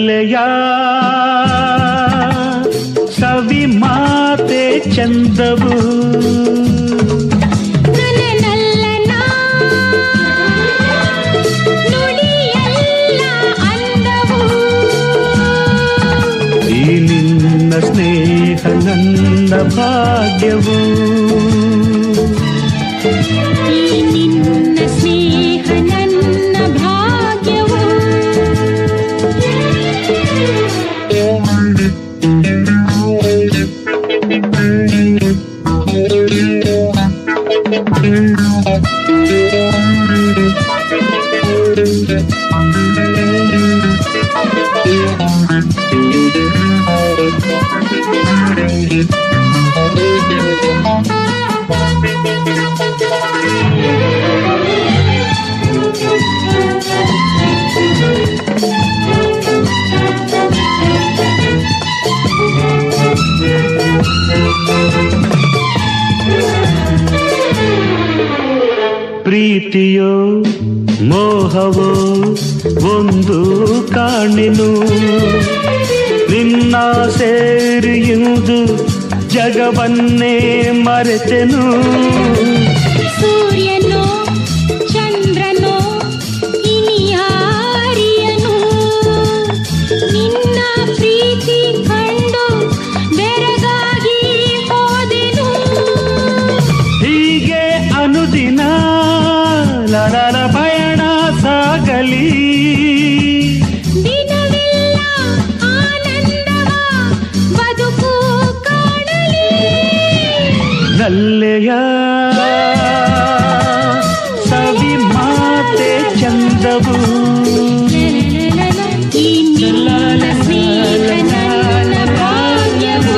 ನಲ್ಲೆಯ ಸವಿ ಮಾತೆ ಚಂದವು ಸ್ನೇಹ ನನ್ನ ಭಾಗ್ಯವು ನಿನ್ನ ಸ್ನೇಹ ನನ್ನ ಭಾಗ್ಯವು ಪ್ರೀತಿಯೋ ಮೋಹವೋ ಒಂದು ಕಾಣೆನು ನಿನ್ನ ಸೇರಿಯುವುದು ಜಗವನ್ನೇ ಮರೆತೆನು ಸೂರ್ಯನೋ ಚಂದ್ರನೋ ಇನಿಯಾರಿಯನು ನಿನ್ನ ಪ್ರೀತಿ ಕಂಡು ಬೆರಗಾಗಿ ಹೋದೆನು ಹೀಗೆ ಅನುದಿನ ಲರಳ ಪಯಣ ಸಾಗಲಿ ದಿನವೆಲ್ಲ ಆನಂದವ ಬದುಕು ಕಾಣಲಿ ನಲ್ಲೆಯ ಸವಿ ಮಾತೆ ಚಂದವು ಈ ನಿನ್ನ ಸ್ನೇಹ ನನ್ನ ಭಾಗ್ಯವು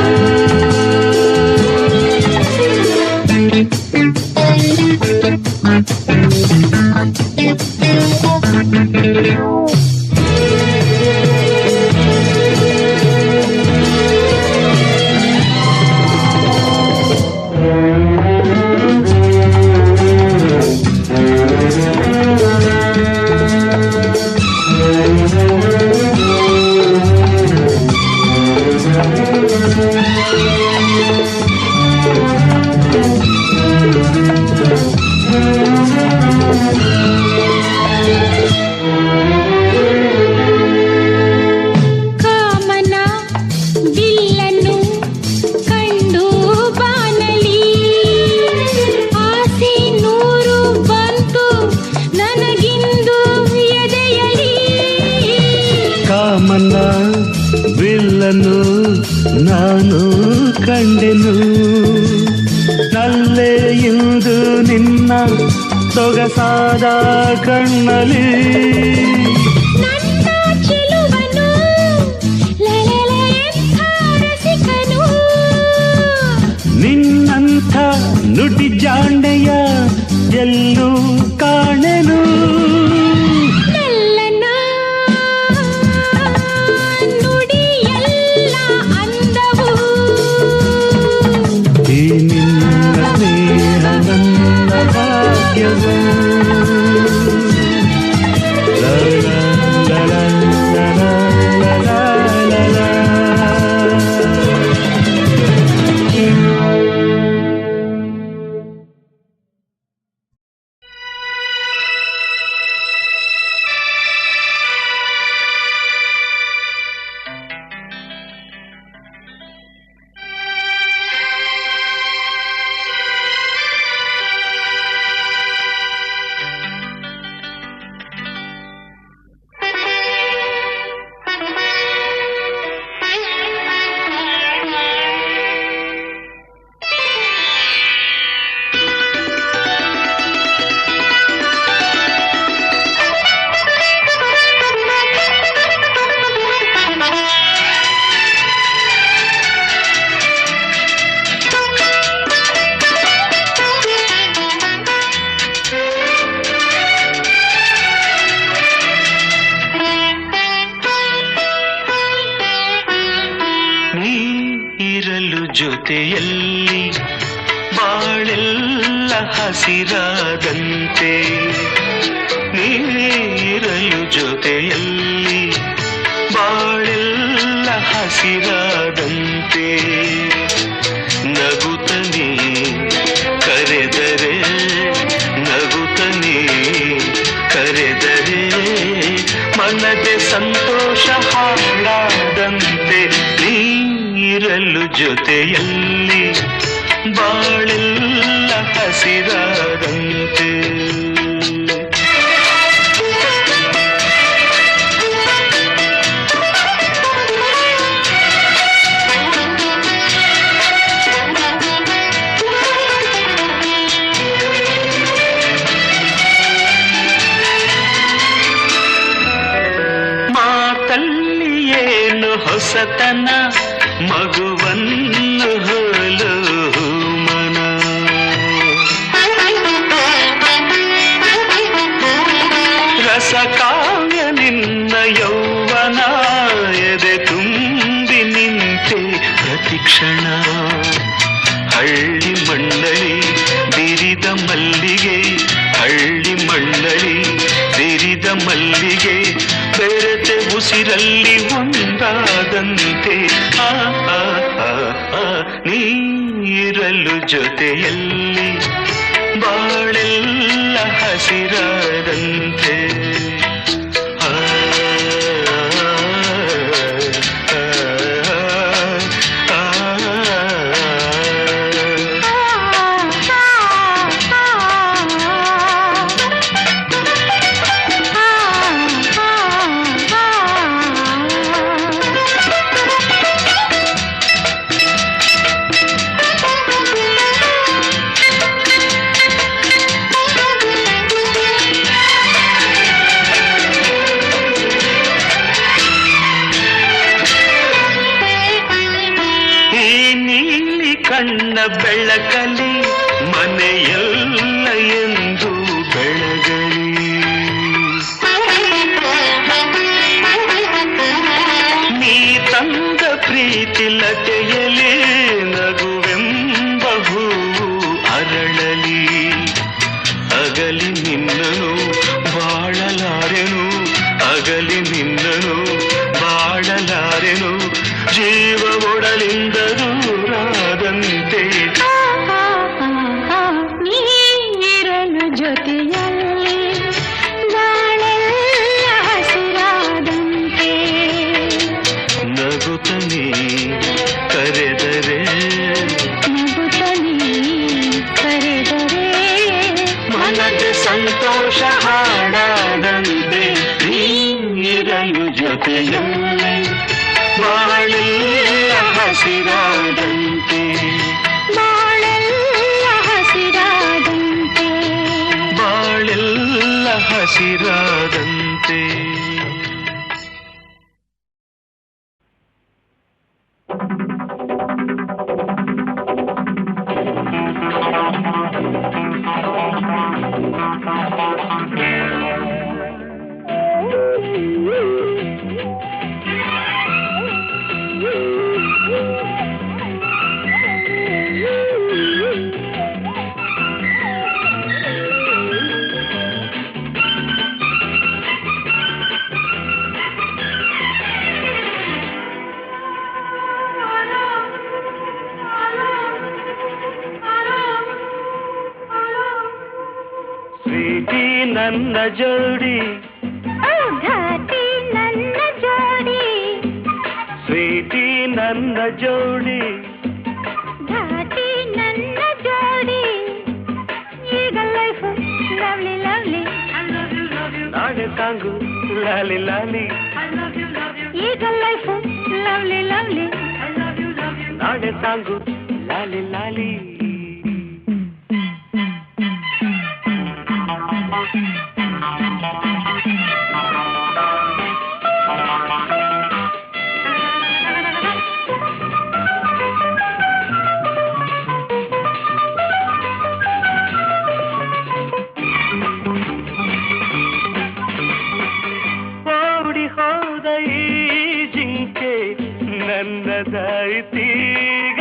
ಕಾಮನ ಬಿಲ್ಲನ್ನು ಕಂಡು ಬಾನಲಿ ಆಸೆ ನೂರು ಬಂತು ನನಗಿಂದು ಎದೆಯಲಿ ಕಾಮನ ಬಿಲ್ಲನು ನಾನು ಕಂಡೆನು ನಲ್ಲೆ ಇಂದು ನಿನ್ನ ಸೊಗಸಾದ ಕಣ್ಣಲಿ ನನ್ನ ಚೆಲುವನು ಲಲಲೆಯಂಥ ರಸಿಕನು ನಿನ್ನಂಥ ನುಡಿ ಜಾಂಡೆಯ ಎಲ್ಲೂ ಕಾಣೆನು ನಲ್ಲನ ನುಡಿಯೆಲ್ಲ ಅಂದವು ಈ ನಿನ್ನ ಸ್ನೇಹ ನನ್ನ ಭಾಗ್ಯವು ಲಾ ಲಾ ಲಾ ಲಾ ಲಾ ಲಾ ಲಾ ಲಾ. ಜೊತೆಯಲ್ಲಿ ಬಾಳೆಲ್ಲ ಹಸಿರಾದಂತೆ ನೀರಲು ಜೊತೆಯಲ್ಲಿ ಬಾಳೆಲ್ಲ ಹಸಿರಾದಂತೆ ನಗುತ್ತನೆ ಕರೆದರೆ ನಗುತ್ತನೆ ಕರೆದರೆ ಮನದೆ ಸಂತೋಷ ಹಾಡಾದಂತೆ ನೀರಲು ಜೊತೆಯಲ್ಲಿ ಬಾಳೆಲ್ಲ ಹಸಿರಾದಂತೆ ಹೊಸತನ ಮಗುವನ್ನು ಹೋಲು ಮನ ರಸಕಾವ್ಯ ನಿನ್ನ ಯೌವನ ಎದೆ ತುಂಬಿ ನಿಂತೆ ಪ್ರತಿಕ್ಷಣ ಹಳ್ಳಿ ಮಂಡಳಿ ಬಿರಿದ ಮಲ್ಲಿಗೆ ಹಳ್ಳಿ ಮಂಡಳಿ ಬಿರಿದ ಮಲ್ಲಿಗೆ ಬೆರೆತೆ ಉಸಿರಲ್ಲಿ ಒಂದಾದಂತೆ ನೀರಲು ಜೊತೆಯಲ್ಲಿ ಬಾಳೆಲ್ಲ ಹಸಿರಾದಂತೆ ಕಣ್ಣ ಬೆಳಕಲಿ ಮನೆಯಲ್ಲ ಎಂದು ಬೆಳಗಲಿ ನೀ ತಂದ ಪ್ರೀತಿ ಲತೆಯಲಿ ನಗುವೆಂಬ ಹೂವು ಅರಳಲಿ ಅಗಲಿ ನಿನ್ನನು ಬಾಳಲಾರೆನು ಅಗಲಿ ನಿನ್ನನು ಬಾಳಲಾರೆನು ಜೀವ ಒಡಲಿಂದ ದೂರಾದಂತೆ ನೀರಲು ಜೊತೆಯಲ್ಲಿ ಬಾಳೆಲ್ಲ ಹಸಿರಾದಂತೆ ನಗುತ್ತನೆ ಕರೆದರೆ ನಗುತ್ತನೆ ಕರೆದರೆ ಮನದ ಸಂತೋಷ ಹಾಡಾದಂತೆ ನೀರಲು ಜೊತೆಯಲ್ಲಿ ಬಾಳೆಲ್ಲ ಹಸಿರಾದಂತೆ ಬಾಳೆಲ್ಲ ಹಸಿರಾದಂತೆ ಬಾಳೆಲ್ಲ ಹಸಿರಾದಂತೆ ಸ್ವೀಟಿ ನನ್ನ ಜೋಡಿ ಘಾಟಿ ನನ್ನ ಜೋಡಿ ಸ್ವೀಟಿ ನನ್ನ ಜೋಡಿ ಘಾಟಿ ನನ್ನ ಜೋಡಿ ಈಗ ಲೈಫ್ ಲವ್ಲಿ ಲವ್ಲಿ ನಾಳೆ ಸಾಂಗು ಲಾಲಿ ಲಾಲಿ ಈಗ ಲೈಫ್ ಲವ್ಲಿ ಲವ್ಲಿ ನಾಳೆ ಸಾಂಗು ಲಾಲಿ ಲಾಲಿ ಓಡಿ ಹೋದ ಈ ಜಿಂಕೆ ನನ್ನದಾಯಿತೀಗ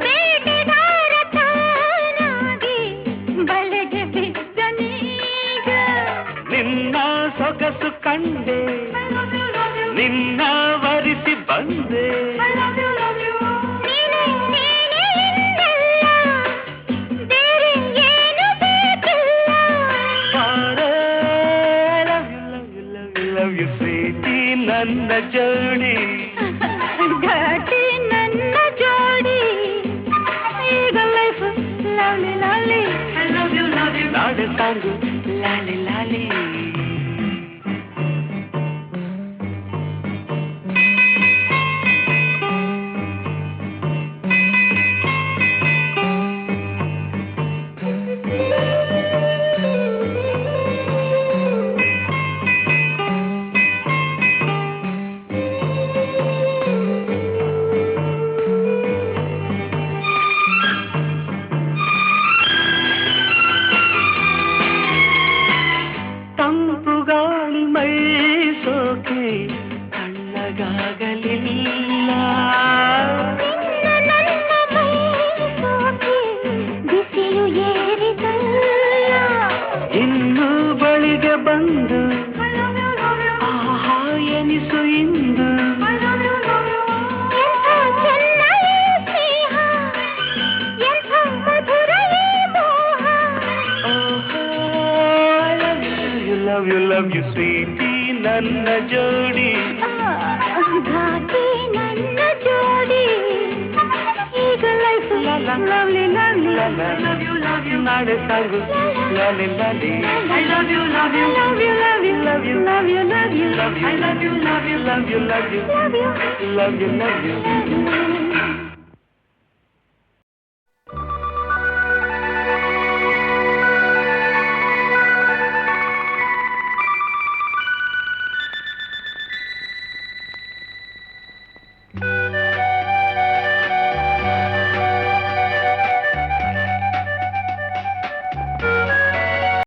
ಬೇಟೆಗಾರ ತಾನಾಗಿ ಬಲೆಗೆ ಬಿದ್ದನೀಗ ನಿನ್ನ ಸೊಗಸು ಕಂಡೆ ನಿನ್ನ ನನ್ನ ಜೋಡಿ ಘಾಟಿ ನನ್ನ ಜೋಡಿ ಈಗ life lovely lovely I love you ನಾಡೆ ಸಾಂಗು ಲಾಲಿ ಲಾಲಿ ತಂಪು ಗಾಳಿ ಮೈ ಸೋಕೆ ತಣ್ಣಗಾಗಲಿಲ್ಲ ನನ್ನ ಮೈ ಸೋಕೆ ಬಿಸಿಲು ಏರಿದಲ್ಲ ಇನ್ನು ಬಳಿಗೆ ಬಂದು ಆಹಾ ಎನಿಸು ಇಂದು ಎಂಥ ಚೆನ್ನ ಈ ಸ್ನೇಹ ಎಂಥ ಮಧುರ ಈ ಮೋಹ ಲವ್ ಯು ಸ್ವೀಟಿ ನನ್ನ ಜೋಡಿ ಘಾಟಿ ನನ್ನ ಜೋಡಿ ಈಗ ಲೈಫ್ ಲವ್ಲಿ ಲವ್ಲಿ ನಾಡೆ ಸಾಂಗು ಲಾಲಿ ಲಾಲಿ I love you, love you, love you, love you, love you, love you, love you, Love you. I love you, love you, love you love you, love you love you.